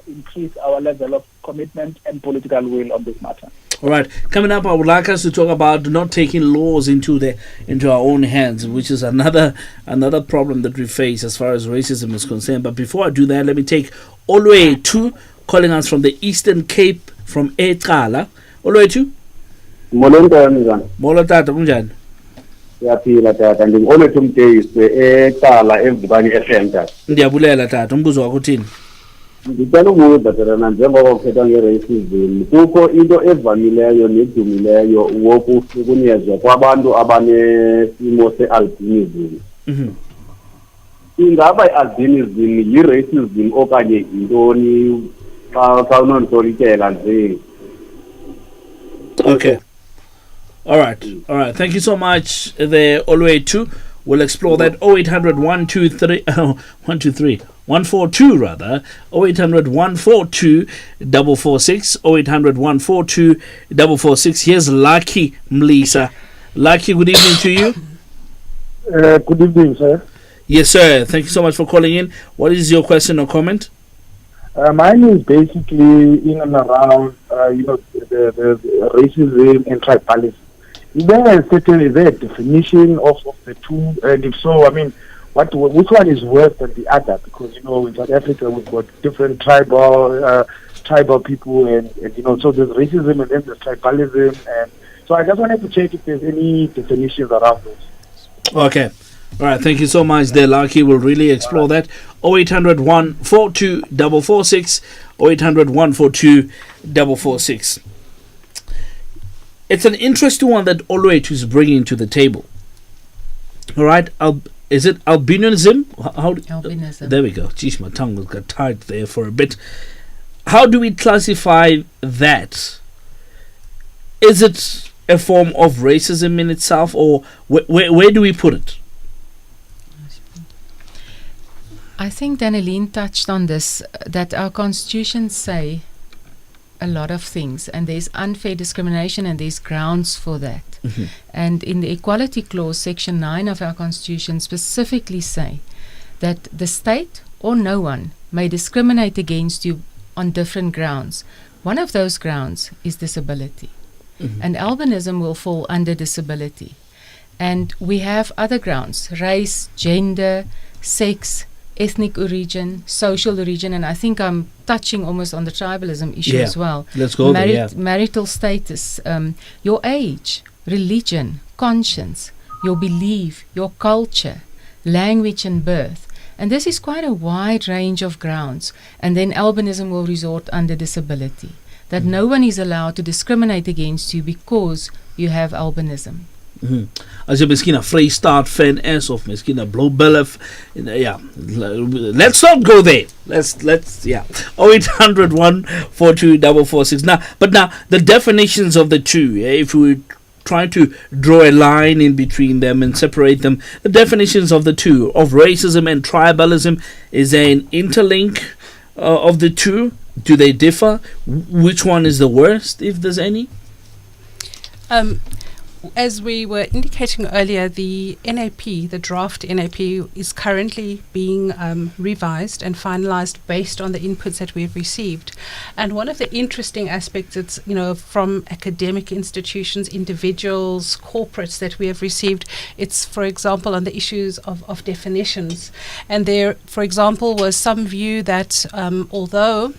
increase our level of commitment and political will on this matter. All right. Coming up, I would like us to talk about not taking laws into our own hands, which is another problem that we face as far as racism is concerned. But before I do that, let me take Olwethu calling us from the Eastern Cape from eCala. Olwethu? Molo tata, kunjani? Siyaphila tata, ndingu-Olwethu Mdeyisi eCala eMvubani FM tata. Ndiyabulela tata, umbuzo wakho uthini? Ndicela ukubuza tata, njengoba kuthethwa nge-racism, kukho into evamileyo nedumileyo wokuhlukunyezwa kwabantu abanesimo se-albinism. Ingaba i-albinism yi-racism okanye yintoni xa unontolikela nje? Okay. All right. Thank you so much there, Olwethu. We'll explore that. 0800 142 rather. 0800 142 446. 0800 142 446. Here's Lucky Mlisa. Lucky, good evening to you. Good evening, sir. Yes, sir. Thank you so much for calling in. What is your question or comment? Mine is basically in and around, the racism and tribalism. Is there a definition of the two? And if so, I mean, which one is worse than the other? Because, in South Africa, we've got different tribal people, and so there's racism and then there's tribalism. And so I just wanted to check if there's any definitions around those. Okay. All right, thank you so much there, Lucky. We'll really explore that. 0800 142 446. 0800 142 446. It's an interesting one that Olwethu is bringing to the table. All right, is it albinism? Albinism. There we go. Jeez, my tongue got tied there for a bit. How do we classify that? Is it a form of racism in itself, or where do we put it? I think Daneline touched on this, that our constitutions say a lot of things, and there's unfair discrimination and there's grounds for that. And in the Equality Clause, Section 9 of our Constitution specifically say that the state or no one may discriminate against you on different grounds. One of those grounds is disability. And albinism will fall under disability. And we have other grounds: race, gender, sex, ethnic origin, social origin, and I think I'm touching almost on the tribalism issue as well. Let's go there. Marital status, your age, religion, conscience, your belief, your culture, language and birth. And this is quite a wide range of grounds. And then albinism will resort under disability, that no one is allowed to discriminate against you because you have albinism. As jy miskien 'n Vrystaat fan is of miskien 'n Blue Bullet, yeah, let's not go there. Let's 0800 142 446. Now the definitions of the two, if we try to draw a line in between them and separate them, the definitions of the two, of racism and tribalism, is there an interlink of the two? Do they differ? Which one is the worst, if there's any? As we were indicating earlier, the NAP, the draft NAP, is currently being revised and finalized based on the inputs that we've received. And one of the interesting aspects, it's, from academic institutions, individuals, corporates that we have received, it's, for example, on the issues of definitions. And there, for example, was some view that although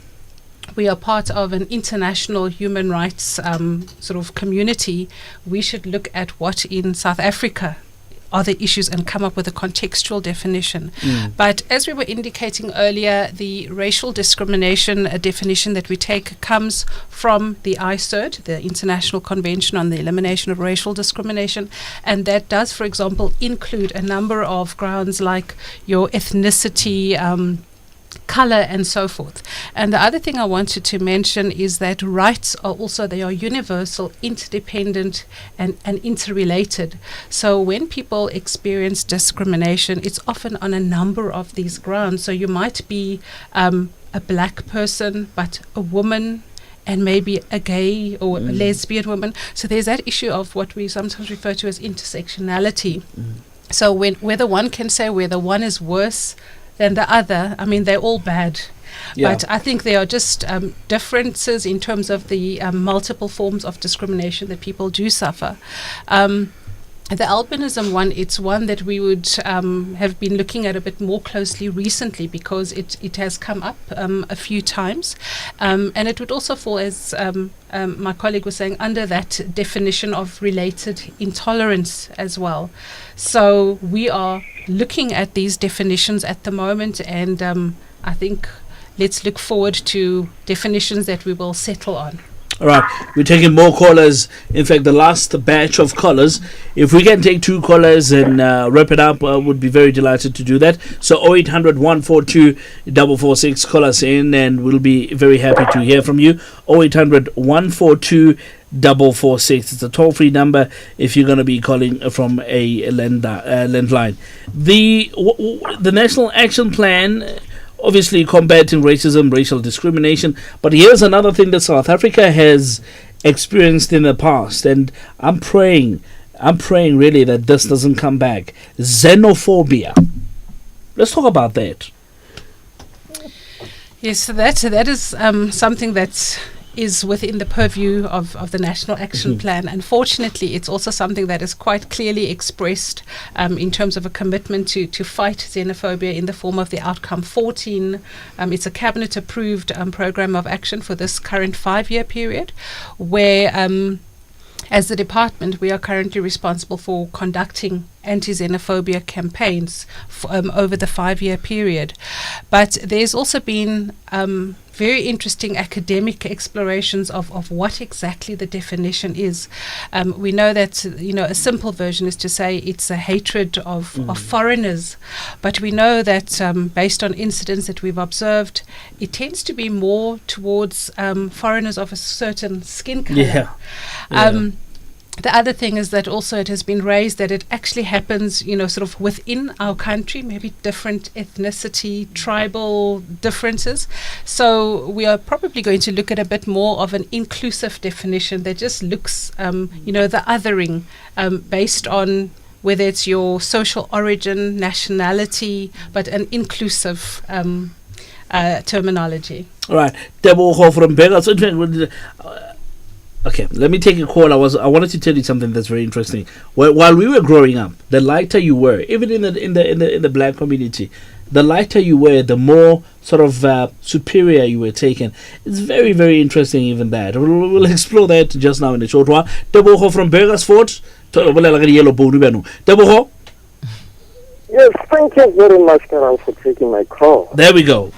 we are part of an international human rights sort of community, we should look at what in South Africa are the issues and come up with a contextual definition. But as we were indicating earlier, the racial discrimination definition that we take comes from the ICERD, the International Convention on the Elimination of Racial Discrimination, and that does, for example, include a number of grounds like your ethnicity, color, and so forth. And the other thing I wanted to mention is that rights are also, they are universal, interdependent, and interrelated. So when people experience discrimination, it's often on a number of these grounds. So you might be a black person, but a woman, and maybe a gay or a lesbian woman. So there's that issue of what we sometimes refer to as intersectionality. So whether one can say whether one is worse than the other, I mean, they're all bad. Yeah. But I think there are just differences in terms of the multiple forms of discrimination that people do suffer. The albinism one, it's one that we would have been looking at a bit more closely recently because it has come up a few times. And it would also fall, as my colleague was saying, under that definition of related intolerance as well. So we are looking at these definitions at the moment, and I think let's look forward to definitions that we will settle on. All right, we're taking more callers. In fact, the last batch of callers. If we can take two callers and wrap it up, would be very delighted to do that. So 0800 142 446, call us in and we'll be very happy to hear from you. 0800 142 446. It's a toll-free number if you're going to be calling from a landline. The National Action Plan, obviously combating racism, racial discrimination. But here's another thing that South Africa has experienced in the past, and I'm praying really that this doesn't come back. Xenophobia. Let's talk about that. Yes, so that is something that is within the purview of the National Action Plan. Unfortunately, it's also something that is quite clearly expressed in terms of a commitment to fight xenophobia in the form of the Outcome 14. It's a cabinet-approved program of action for this current 5-year period, where as the department, we are currently responsible for conducting anti-xenophobia campaigns over the 5-year period. But there's also been very interesting academic explorations of what exactly the definition is. We know that, a simple version is to say it's a hatred of foreigners. But we know that based on incidents that we've observed, it tends to be more towards foreigners of a certain skin color. The other thing is that also it has been raised that it actually happens, sort of within our country, maybe different ethnicity, tribal differences. So we are probably going to look at a bit more of an inclusive definition that just looks, the othering based on whether it's your social origin, nationality, but an inclusive terminology. All right. Tebogo from Bega. Okay, let me take a call. I wanted to tell you something that's very interesting. While we were growing up, the lighter you were, even in the black community, the lighter you were, the more sort of superior you were taken. It's very, very interesting, even that. We'll explore that just now in a short while. Tebogo from Burgersfort. Tebogo. Yes, thank you very much, Karan, for taking my call. There we go.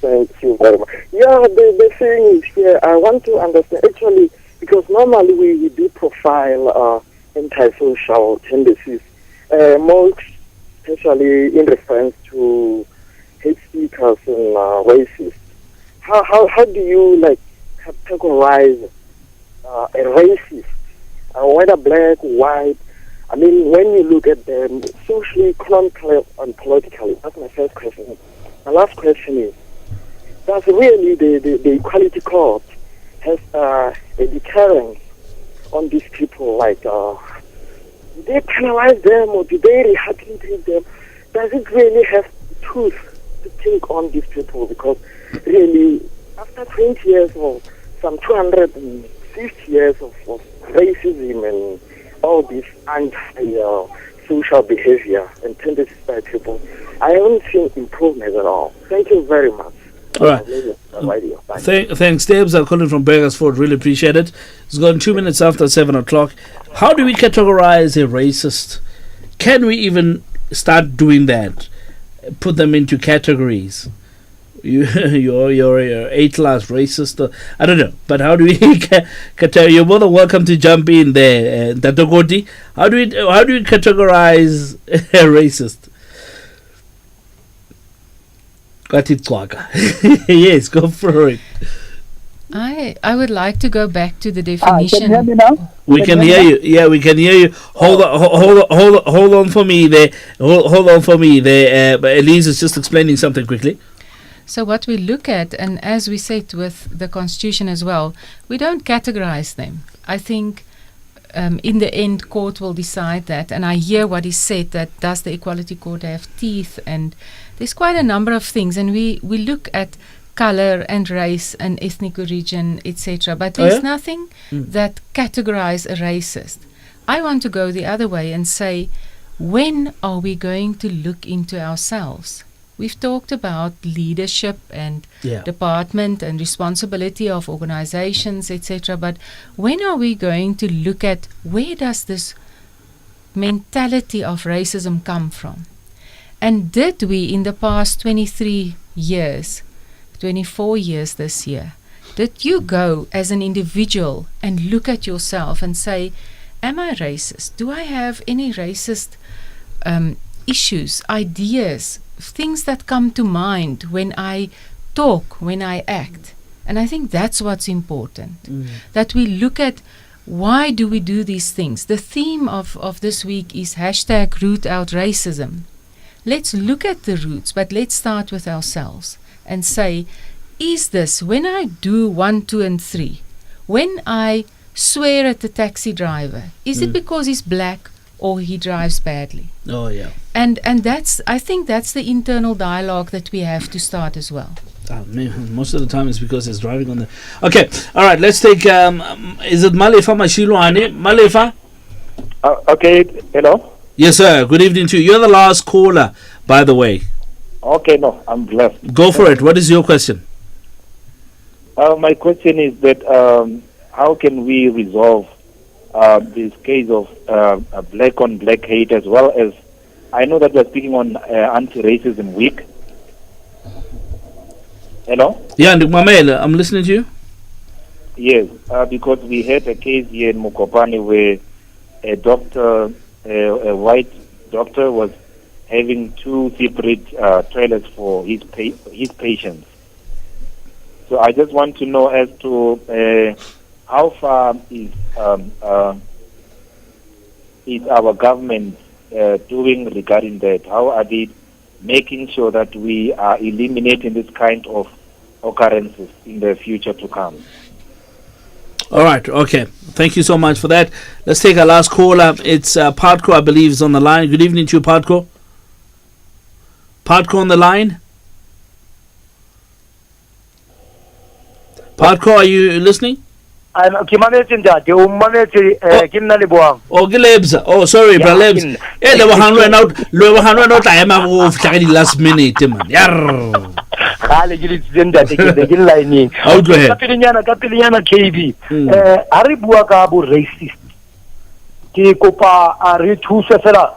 Thank you very much. Yeah, the thing is here, I want to understand, actually, because normally we do profile antisocial tendencies, more especially in reference to hate speakers and racists. How do you like categorize a racist, whether black, white? I mean, when you look at them socially, economically, and politically, that's my first question. My last question is, does really the Equality Court has a deterrence on these people? Like, do they penalize them or do they rehabilitate them? Does it really have truth to think on these people? Because really, after 20 years or some 250 years of racism and all this anti-social behavior and tendencies by people, I haven't seen improvement at all. Thank you very much. All right. Thanks, Debs. I'm calling from Burgersford. Really appreciate it. It's gone 2 minutes after 7 o'clock. How do we categorize a racist? Can we even start doing that? Put them into categories? You're A-class racist. I don't know. But how do we you're more than welcome to jump in there, Tatogoti. How do we categorize a racist? Yes, go for it. I would like to go back to the definition. Can you hear me now? We can hear you. Yeah, we can hear you. Hold on for me there. Hold on for me there. But Elise is just explaining something quickly. So what we look at, and as we said with the Constitution as well, we don't categorize them. I think in the end, court will decide that. And I hear what is said, that does the Equality Court have teeth? And there's quite a number of things. And we look at color and race and ethnic origin, etc. But there's nothing that categorize a racist. I want to go the other way and say, when are we going to look into ourselves? We've talked about leadership and department and responsibility of organizations, etc. But when are we going to look at where does this mentality of racism come from? And did we, in the past 23 years, 24 years this year, did you go as an individual and look at yourself and say, am I racist? Do I have any racist issues, ideas, things that come to mind when I talk, when I act? And I think that's what's important, that we look at why do we do these things. The theme of this week is #root out racism. Let's look at the roots, but let's start with ourselves and say, is this, when I do 1, 2, and 3, when I swear at the taxi driver, is it because he's black or he drives badly? Oh, yeah. And that's, I think that's the internal dialogue that we have to start as well. Most of the time it's because he's driving on the... Okay, all right, let's take... is it Malefa Mashilwane? Malefa? Okay, hello? Yes, sir. Good evening to you. You're the last caller, by the way. Okay, no, I'm blessed. Go for it. What is your question? My question is that how can we resolve this case of black-on-black hate, as well as, I know that we're speaking on Anti-Racism Week. Hello? Yeah, Mamela, I'm listening to you. Yes, because we had a case here in Mokopane where a doctor, a white doctor, was having 2 separate toilets for his patients. So I just want to know as to how far is our government doing regarding that? How are they making sure that we are eliminating this kind of occurrences in the future to come? All right, okay. Thank you so much for that. Let's take our last caller. It's Padko, I believe, is on the line. Good evening to you, Padko. Padko on the line? Padko, are you listening? I'm Kimanetin that you manage Kimnalibuang. Oh, Gilebs. Oh, sorry, Bralebs. Eh, they were handling out. I am off last minute, man. Yarr. Oh, go ahead. Kapiliana KB. Aribuakabu racist. Kikopa Aritu Sefera.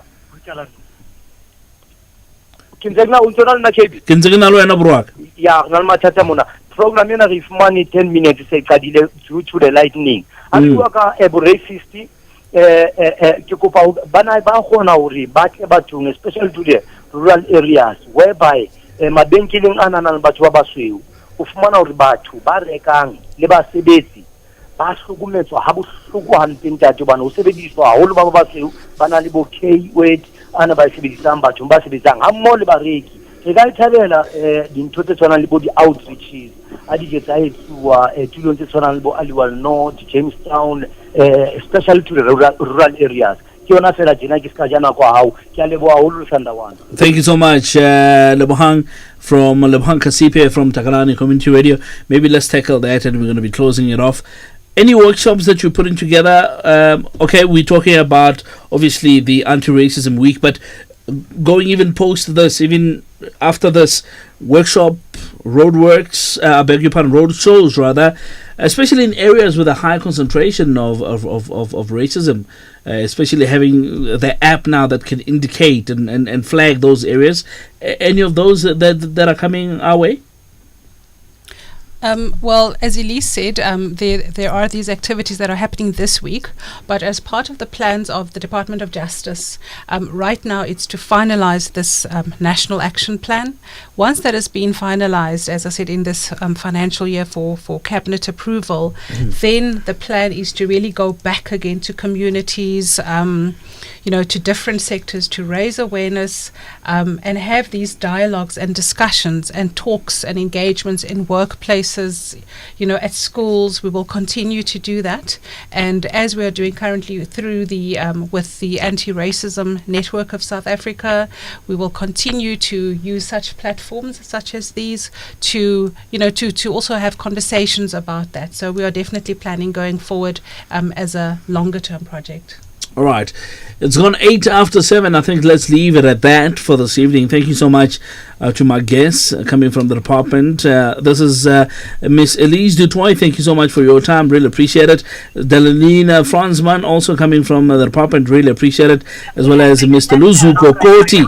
Kinzagna Ultural Nakebi. Kinzagna Luana Bruak. Yeah, Nalma Chatamuna. Program if money 10 minutes say Kadile to the lightning. Aribuaka Ebu racist. ke kopa bana ba gona hore ba tle bathong especially to the rural areas whereby mabenkeleng a nang le batho ba basweu o fumana hore batho ba rekang le ba sebetsi ba hlokometswa ha bohloko hampe ntate bana o sebediswa haholo ba basweu bana le bo K-word ana ba sebedisang batho ba sebetsang ha mmoho le bareki re ka ithabela dintho tse tshwanang le bo di-outreaches a di jetsa etsuwa tulong tse tshwanang le bo Aliwal North, Jamestown, especially to the rural areas. Thank you so much, Lebohang from Lebohang Kasipe from Takalani Community Radio. Maybe let's tackle that, and we're going to be closing it off. Any workshops that you're putting together? Okay, we're talking about obviously the Anti-Racism Week, but going even post this, even after this workshop, roadworks, road shows rather, especially in areas with a high concentration of racism, especially having the app now that can indicate and flag those areas. Any of those that are coming our way? Well, as Elise said, there are these activities that are happening this week, but as part of the plans of the Department of Justice, right now it's to finalize this national action plan. Once that has been finalized, as I said, in this financial year for cabinet approval, then the plan is to really go back again to communities, to different sectors to raise awareness and have these dialogues and discussions and talks and engagements in workplaces, at schools. We will continue to do that, and as we are doing currently through the with the Anti-Racism Network of South Africa, we will continue to use such platforms such as these to also have conversations about that. So we are definitely planning going forward as a longer term project. All right. It's gone 8 after 7. I think let's leave it at that for this evening. Thank you so much to my guests coming from the department. This is Miss Elise Dutoy. Thank you so much for your time. Really appreciate it. Delanina Franzman also coming from the department. Really appreciate it. As well as Mr. Luzu Kokoti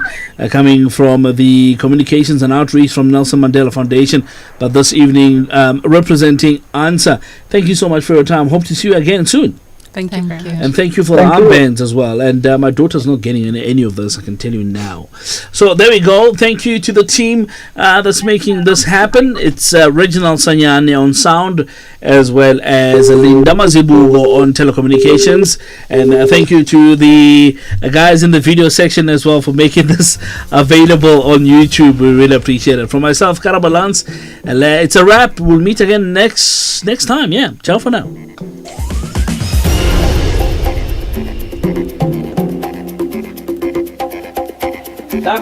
coming from the Communications and Outreach from Nelson Mandela Foundation. But this evening representing ANSA. Thank you so much for your time. Hope to see you again soon. Thank you very much. And thank you for the armbands as well. And my daughter's not getting any of this, I can tell you now. So there we go. Thank you to the team that's making this happen. It's Reginald Sanyane on sound, as well as Linda Mazibugo on telecommunications. And thank you to the guys in the video section as well for making this available on YouTube. We really appreciate it. From myself, Karabalans, it's a wrap. We'll meet again next time. Yeah, ciao for now. Tá,